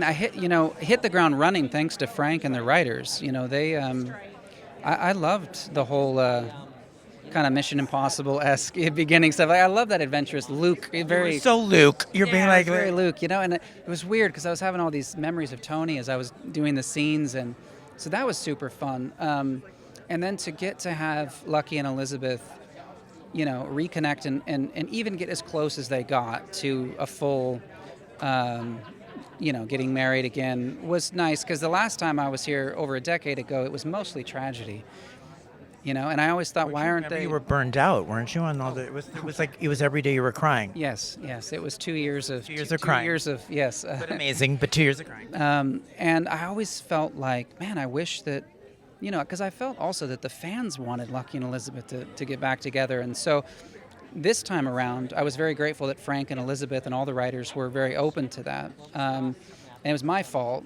hit the ground running thanks to Frank and the writers. I loved the whole kind of Mission Impossible-esque beginning stuff. I love that adventurous Luke. Very So Luke, you're being yeah, like very Luke. And it was weird because I was having all these memories of Tony as I was doing the scenes, and so that was super fun. And then to get to have Lucky and Elizabeth, reconnect and even get as close as they got to a full. Getting married again was nice because the last time I was here over a decade ago, it was mostly tragedy. And I always thought, why aren't they? You were burned out, weren't you? On all the, it was every day you were crying. Yes, it was 2 years of 2 years of crying. 2 years of yes, But amazing, but 2 years of crying. and I always felt like, man, I wish that, because I felt also that the fans wanted Lucky and Elizabeth to get back together, and so. This time around, I was very grateful that Frank and Elizabeth and all the writers were very open to that. And it was my fault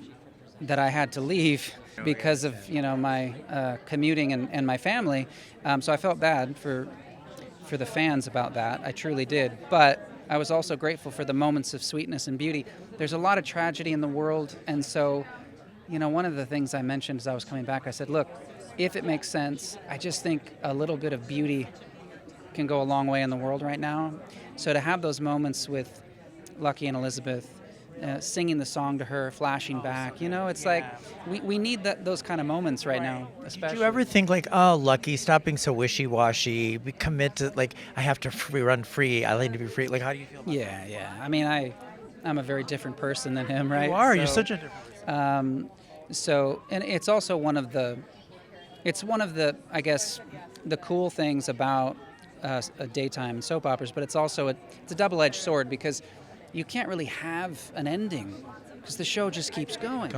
that I had to leave because of my commuting and my family. So I felt bad for the fans about that. I truly did. But I was also grateful for the moments of sweetness and beauty. There's a lot of tragedy in the world, and so one of the things I mentioned as I was coming back, I said, look, if it makes sense, I just think a little bit of beauty can go a long way in the world right now. So to have those moments with Lucky and Elizabeth, singing the song to her, flashing back, it's like we need those kind of moments right now. Especially. Did you ever think like, oh, Lucky, stop being so wishy-washy, commit to, like, I have to run free, I need to be free. Like, how do you feel about that? Yeah. I mean, I'm a very different person than him, right? You are. So, You're such a different person. And it's also one of the, I guess, the cool things about daytime soap operas, but it's also it's a double-edged sword because you can't really have an ending because the show just keeps going.